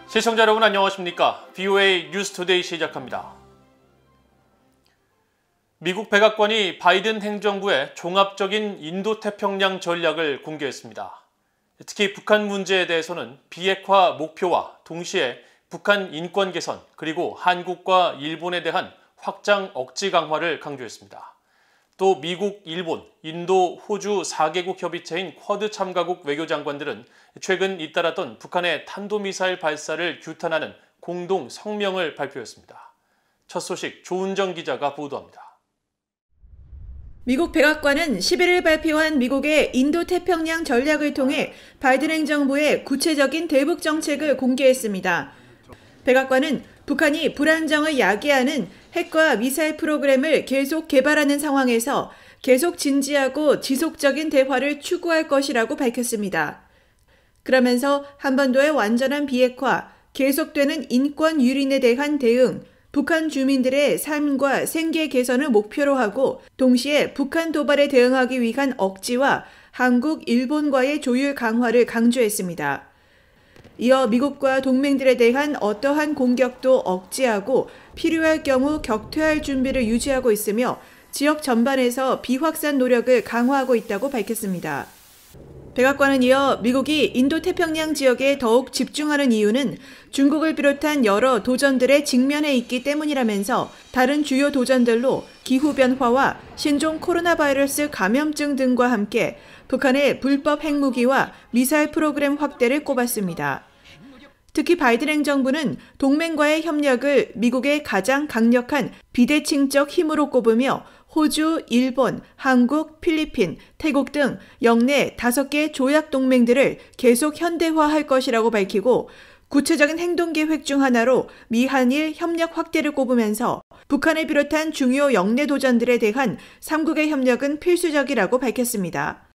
시청자 여러분 안녕하십니까? VOA 뉴스투데이 시작합니다. 미국 백악관이 바이든 행정부의 종합적인 인도태평양 전략을 공개했습니다. 특히 북한 문제에 대해서는 비핵화 목표와 동시에 북한 인권 개선 그리고 한국과 일본에 대한 확장 억지 강화를 강조했습니다. 또 미국, 일본, 인도, 호주 4개국 협의체인 쿼드 참가국 외교장관들은 최근 잇따랐던 북한의 탄도미사일 발사를 규탄하는 공동 성명을 발표했습니다. 첫 소식 조은정 기자가 보도합니다. 미국 백악관은 11일 발표한 미국의 인도태평양 전략을 통해 바이든 행정부의 구체적인 대북 정책을 공개했습니다. 백악관은 북한이 불안정을 야기하는 핵과 미사일 프로그램을 계속 개발하는 상황에서 계속 진지하고 지속적인 대화를 추구할 것이라고 밝혔습니다. 그러면서 한반도의 완전한 비핵화, 계속되는 인권 유린에 대한 대응, 북한 주민들의 삶과 생계 개선을 목표로 하고 동시에 북한 도발에 대응하기 위한 억지와 한국, 일본과의 조율 강화를 강조했습니다. 이어 미국과 동맹들에 대한 어떠한 공격도 억제하고 필요할 경우 격퇴할 준비를 유지하고 있으며 지역 전반에서 비확산 노력을 강화하고 있다고 밝혔습니다. 백악관은 이어 미국이 인도태평양 지역에 더욱 집중하는 이유는 중국을 비롯한 여러 도전들에 직면해 있기 때문이라면서 다른 주요 도전들로 기후변화와 신종 코로나 바이러스 감염증 등과 함께 북한의 불법 핵무기와 미사일 프로그램 확대를 꼽았습니다. 특히 바이든 행정부는 동맹과의 협력을 미국의 가장 강력한 비대칭적 힘으로 꼽으며 호주, 일본, 한국, 필리핀, 태국 등 영내 5개 조약 동맹들을 계속 현대화할 것이라고 밝히고 구체적인 행동계획 중 하나로 미한일 협력 확대를 꼽으면서 북한을 비롯한 중요 영내 도전들에 대한 3국의 협력은 필수적이라고 밝혔습니다.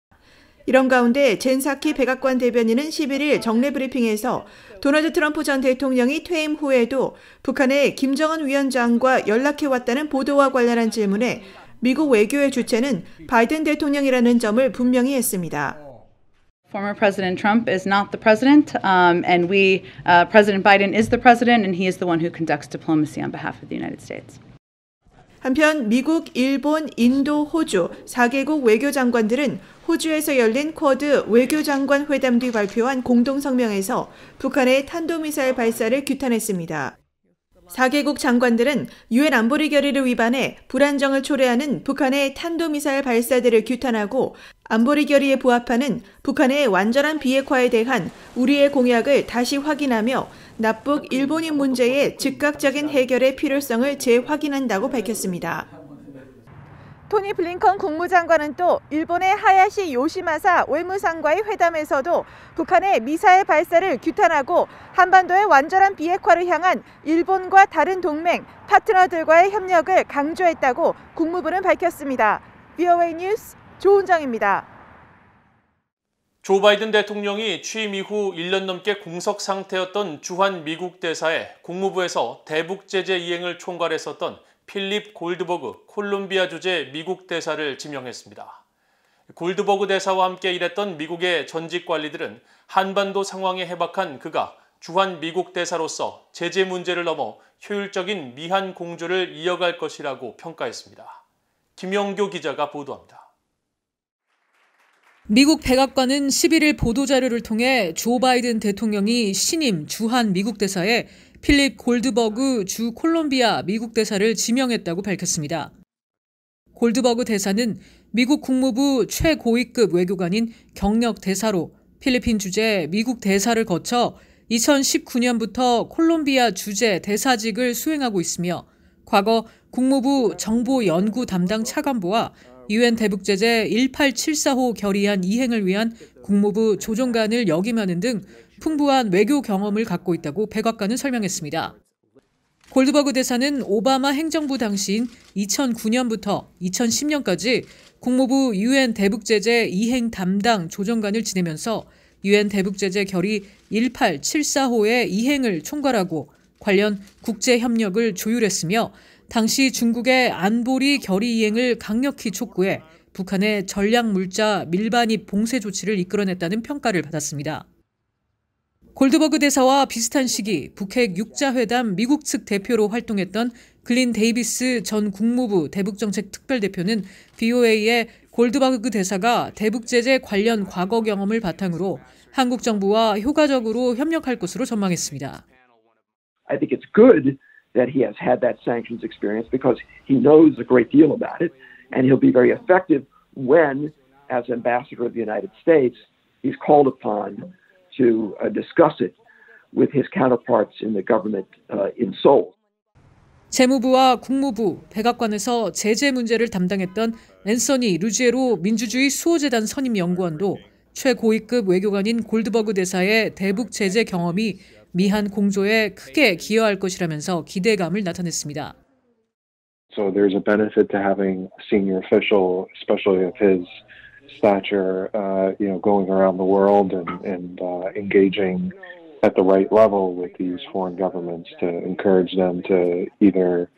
이런 가운데 젠 사키 백악관 대변인은 11일 정례 브리핑에서 도널드 트럼프 전 대통령이 퇴임 후에도 북한의 김정은 위원장과 연락해왔다는 보도와 관련한 질문에 미국 외교의 주체는 바이든 대통령이라는 점을 분명히 했습니다. Former President Trump is not the president, and President Biden is the president, and he is the one who conducts diplomacy on behalf of the United States. 한편 미국, 일본, 인도, 호주 4개국 외교장관들은 호주에서 열린 쿼드 외교장관 회담 뒤 발표한 공동성명에서 북한의 탄도미사일 발사를 규탄했습니다. 4개국 장관들은 유엔 안보리 결의를 위반해 불안정을 초래하는 북한의 탄도미사일 발사들을 규탄하고 안보리 결의에 부합하는 북한의 완전한 비핵화에 대한 우리의 공약을 다시 확인하며 남북 일본인 문제의 즉각적인 해결의 필요성을 재확인한다고 밝혔습니다. 토니 블링컨 국무장관은 또 일본의 하야시 요시마사 외무상과의 회담에서도 북한의 미사일 발사를 규탄하고 한반도의 완전한 비핵화를 향한 일본과 다른 동맹, 파트너들과의 협력을 강조했다고 국무부는 밝혔습니다. VOA 뉴스 조은정입니다. 조 바이든 대통령이 취임 이후 1년 넘게 공석 상태였던 주한 미국 대사에 국무부에서 대북 제재 이행을 총괄했었던 필립 골드버그 콜롬비아 주재 미국 대사를 지명했습니다. 골드버그 대사와 함께 일했던 미국의 전직 관리들은 한반도 상황에 해박한 그가 주한 미국 대사로서 제재 문제를 넘어 효율적인 미한 공조를 이어갈 것이라고 평가했습니다. 김영교 기자가 보도합니다. 미국 백악관은 11일 보도자료를 통해 조 바이든 대통령이 신임 주한 미국 대사에 필립 골드버그 주 콜롬비아 미국 대사를 지명했다고 밝혔습니다. 골드버그 대사는 미국 국무부 최고위급 외교관인 경력 대사로 필리핀 주재 미국 대사를 거쳐 2019년부터 콜롬비아 주재 대사직을 수행하고 있으며 과거 국무부 정보연구 담당 차관보와 유엔 대북제재 1874호 결의안 이행을 위한 국무부 조정관을 역임하는 등 풍부한 외교 경험을 갖고 있다고 백악관은 설명했습니다. 골드버그 대사는 오바마 행정부 당시인 2009년부터 2010년까지 국무부 유엔 대북제재 이행 담당 조정관을 지내면서 유엔 대북제재 결의 1874호의 이행을 총괄하고 관련 국제협력을 조율했으며 당시 중국의 안보리 결의 이행을 강력히 촉구해 북한의 전략물자 밀반입 봉쇄 조치를 이끌어냈다는 평가를 받았습니다. 골드버그 대사와 비슷한 시기 북핵 6자회담 미국 측 대표로 활동했던 글린 데이비스 전 국무부 대북정책 특별대표는 VOA에 골드버그 대사가 대북 제재 관련 과거 경험을 바탕으로 한국 정부와 효과적으로 협력할 것으로 전망했습니다. I think it's good that he has had that sanctions experience because he knows a great deal about it, and he'll be very effective when, as ambassador of the United States, he's called upon to discuss it with his counterparts in the government in Seoul. 재무부와 국무부, 백악관에서 제재 문제를 담당했던 앤서니 루지에로 민주주의 수호재단 선임 연구원도 최고위급 외교관인 골드버그 대사의 대북 제재 경험이 미한 공조에 크게 기여할 것이라면서 기대감을 나타냈습니다. So there's a benefit to having a senior official, especially of his stature, going around the world and engaging at the right level with these foreign governments to encourage them to either,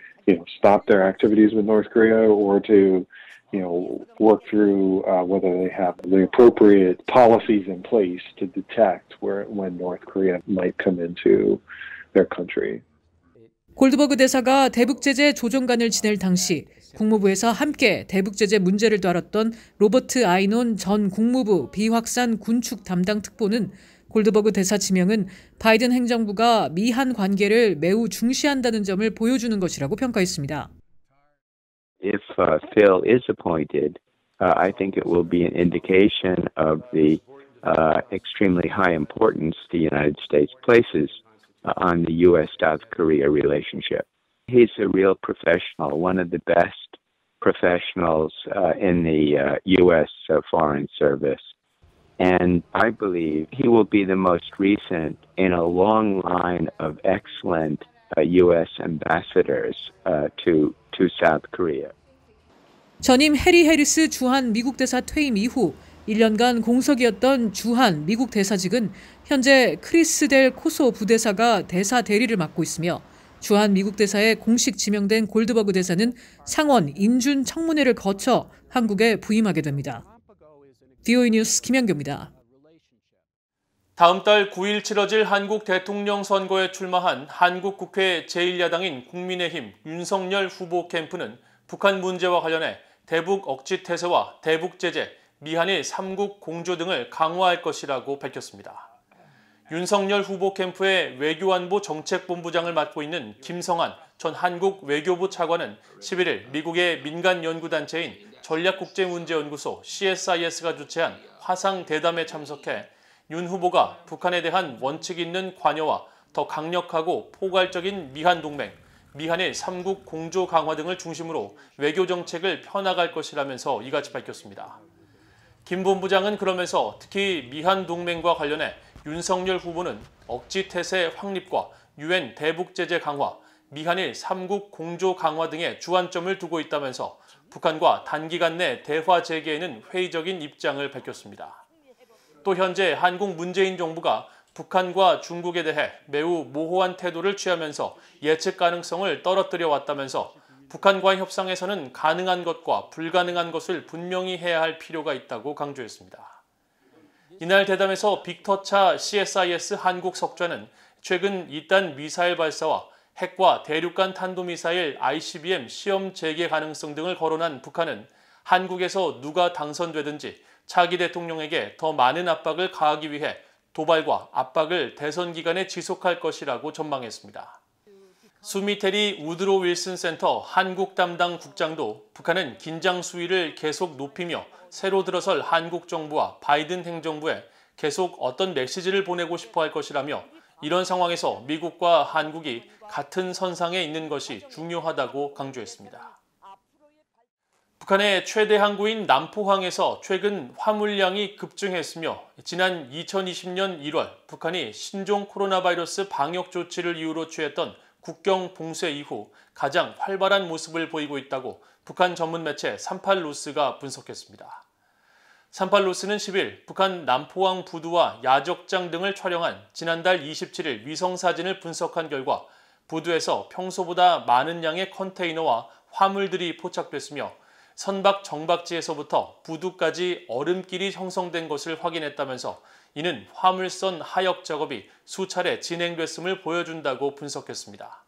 stop their activities with North Korea or to, work through whether they have the appropriate policies in place to detect when North Korea might come into their country. 골드버그 대사가 대북제재 조정관을 지낼 당시 국무부에서 함께 대북제재 문제를 다뤘던 로버트 아이논 전 국무부 비확산 군축 담당 특보는 골드버그 대사 지명은 바이든 행정부가 미한 관계를 매우 중시한다는 점을 보여주는 것이라고 평가했습니다. If Phil is appointed, I think it will be an indication of the extremely high importance the United States places on the U.S.-South Korea relationship. He's a real professional, one of the best professionals in the U.S. Foreign Service. And I believe he will be the most recent in a long line of excellent U.S. ambassadors to South Korea. 전임 해리 해리스 주한 미국 대사 퇴임 이후 1년간 공석이었던 주한 미국 대사직은 현재 크리스 델 코소 부대사가 대사 대리를 맡고 있으며 주한 미국 대사에 공식 지명된 골드버그 대사는 상원 인준 청문회를 거쳐 한국에 부임하게 됩니다. VOA 뉴스 김현규입니다. 다음 달 9일 치러질 한국 대통령 선거에 출마한 한국 국회 제1야당인 국민의힘 윤석열 후보 캠프는 북한 문제와 관련해 대북 억지 태세와 대북 제재, 미한일 3국 공조 등을 강화할 것이라고 밝혔습니다. 윤석열 후보 캠프의 외교안보 정책본부장을 맡고 있는 김성한 전 한국 외교부 차관은 11일 미국의 민간 연구단체인 전략국제문제연구소 CSIS가 주최한 화상 대담에 참석해 윤 후보가 북한에 대한 원칙 있는 관여와 더 강력하고 포괄적인 미한 동맹, 미한일 3국 공조 강화 등을 중심으로 외교 정책을 펴나갈 것이라면서 이같이 밝혔습니다. 김 본부장은 그러면서 특히 미한 동맹과 관련해 윤석열 후보는 억지 태세 확립과 유엔 대북 제재 강화, 미한일 3국 공조 강화 등에 주안점을 두고 있다면서 북한과 단기간 내 대화 재개에는 회의적인 입장을 밝혔습니다. 또 현재 한국 문재인 정부가 북한과 중국에 대해 매우 모호한 태도를 취하면서 예측 가능성을 떨어뜨려 왔다면서 북한과의 협상에서는 가능한 것과 불가능한 것을 분명히 해야 할 필요가 있다고 강조했습니다. 이날 대담에서 빅터차 CSIS 한국 석좌는 최근 2단 미사일 발사와 핵과 대륙간 탄도미사일 ICBM 시험 재개 가능성 등을 거론한 북한은 한국에서 누가 당선되든지 차기 대통령에게 더 많은 압박을 가하기 위해 도발과 압박을 대선 기간에 지속할 것이라고 전망했습니다. 수미테리 우드로 윌슨 센터 한국 담당 국장도 북한은 긴장 수위를 계속 높이며 새로 들어설 한국 정부와 바이든 행정부에 계속 어떤 메시지를 보내고 싶어 할 것이라며 이런 상황에서 미국과 한국이 같은 선상에 있는 것이 중요하다고 강조했습니다. 북한의 최대 항구인 남포항에서 최근 화물량이 급증했으며 지난 2020년 1월 북한이 신종 코로나 바이러스 방역 조치를 이유로 취했던 국경 봉쇄 이후 가장 활발한 모습을 보이고 있다고 북한 전문 매체 38노스가 분석했습니다. 38노스는 10일 북한 남포항 부두와 야적장 등을 촬영한 지난달 27일 위성사진을 분석한 결과 부두에서 평소보다 많은 양의 컨테이너와 화물들이 포착됐으며 선박 정박지에서부터 부두까지 얼음길이 형성된 것을 확인했다면서 이는 화물선 하역 작업이 수차례 진행됐음을 보여준다고 분석했습니다.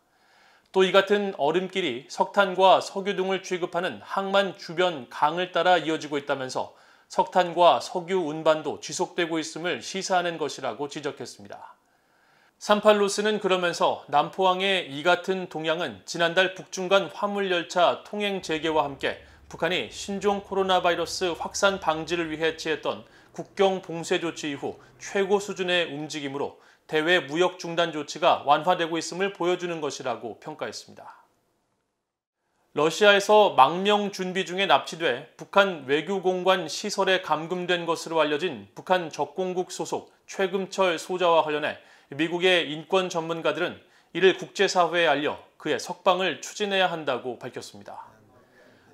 또 이 같은 얼음길이 석탄과 석유 등을 취급하는 항만 주변 강을 따라 이어지고 있다면서 석탄과 석유 운반도 지속되고 있음을 시사하는 것이라고 지적했습니다. 삼팔로스는 그러면서 남포항의 이 같은 동향은 지난달 북중간 화물열차 통행 재개와 함께 북한이 신종 코로나 바이러스 확산 방지를 위해 취했던 국경 봉쇄 조치 이후 최고 수준의 움직임으로 대외 무역 중단 조치가 완화되고 있음을 보여주는 것이라고 평가했습니다. 러시아에서 망명 준비 중에 납치돼 북한 외교공관 시설에 감금된 것으로 알려진 북한 적공국 소속 최금철 소자와 관련해 미국의 인권 전문가들은 이를 국제사회에 알려 그의 석방을 추진해야 한다고 밝혔습니다.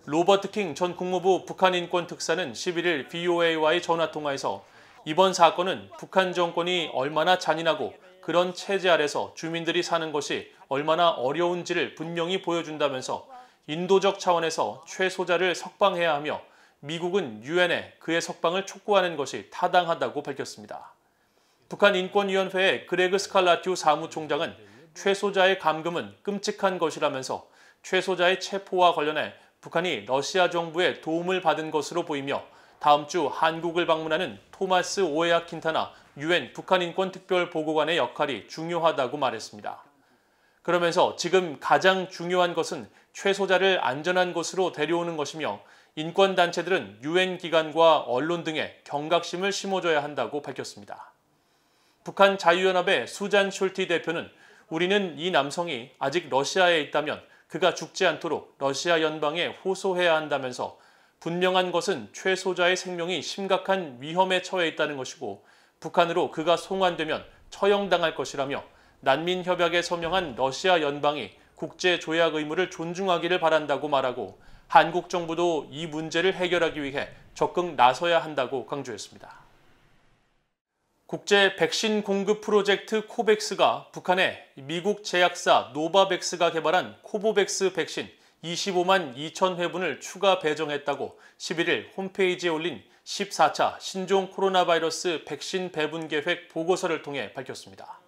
로버트 킹 전 국무부 북한인권특사는 11일 VOA와의 전화통화에서 이번 사건은 북한 정권이 얼마나 잔인하고 그런 체제 아래서 주민들이 사는 것이 얼마나 어려운지를 분명히 보여준다면서 인도적 차원에서 최 소자를 석방해야 하며 미국은 유엔에 그의 석방을 촉구하는 것이 타당하다고 밝혔습니다. 북한인권위원회의 그레그 스칼라튜 사무총장은 최 소자의 감금은 끔찍한 것이라면서 최 소자의 체포와 관련해 북한이 러시아 정부의 도움을 받은 것으로 보이며 다음 주 한국을 방문하는 토마스 오에아 킨타나 유엔 북한인권특별보고관의 역할이 중요하다고 말했습니다. 그러면서 지금 가장 중요한 것은 최 소자를 안전한 곳으로 데려오는 것이며 인권단체들은 유엔 기관과 언론 등에 경각심을 심어줘야 한다고 밝혔습니다. 북한 자유연합의 수잔 숄티 대표는 우리는 이 남성이 아직 러시아에 있다면 그가 죽지 않도록 러시아 연방에 호소해야 한다면서 분명한 것은 최 소자의 생명이 심각한 위험에 처해 있다는 것이고 북한으로 그가 송환되면 처형당할 것이라며 난민협약에 서명한 러시아 연방이 국제조약 의무를 존중하기를 바란다고 말하고 한국 정부도 이 문제를 해결하기 위해 적극 나서야 한다고 강조했습니다. 국제 백신 공급 프로젝트 코백스가 북한에 미국 제약사 노바백스가 개발한 코보백스 백신 25만 2천 회분을 추가 배정했다고 11일 홈페이지에 올린 14차 신종 코로나 바이러스 백신 배분 계획 보고서를 통해 밝혔습니다.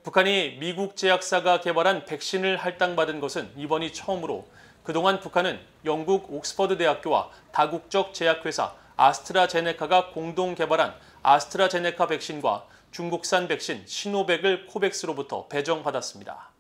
북한이 미국 제약사가 개발한 백신을 할당받은 것은 이번이 처음으로 그동안 북한은 영국 옥스퍼드 대학교와 다국적 제약회사 아스트라제네카가 공동 개발한 아스트라제네카 백신과 중국산 백신 시노백을 코백스로부터 배정받았습니다.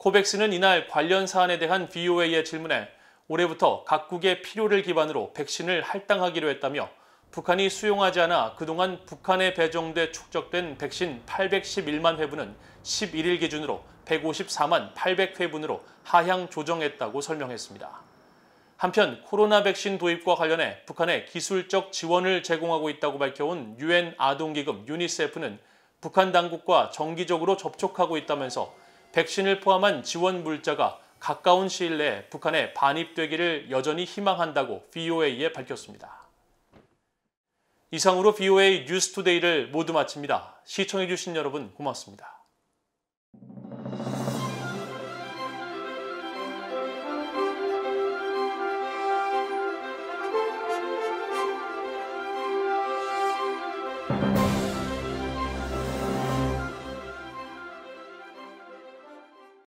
코백스는 이날 관련 사안에 대한 VOA의 질문에 올해부터 각국의 필요를 기반으로 백신을 할당하기로 했다며 북한이 수용하지 않아 그동안 북한에 배정돼 축적된 백신 811만 회분은 11일 기준으로 154만 800회분으로 하향 조정했다고 설명했습니다. 한편 코로나 백신 도입과 관련해 북한에 기술적 지원을 제공하고 있다고 밝혀온 유엔 아동기금 유니세프는 북한 당국과 정기적으로 접촉하고 있다면서 백신을 포함한 지원 물자가 가까운 시일 내에 북한에 반입되기를 여전히 희망한다고 VOA에 밝혔습니다. 이상으로 VOA 뉴스투데이를 모두 마칩니다. 시청해주신 여러분 고맙습니다.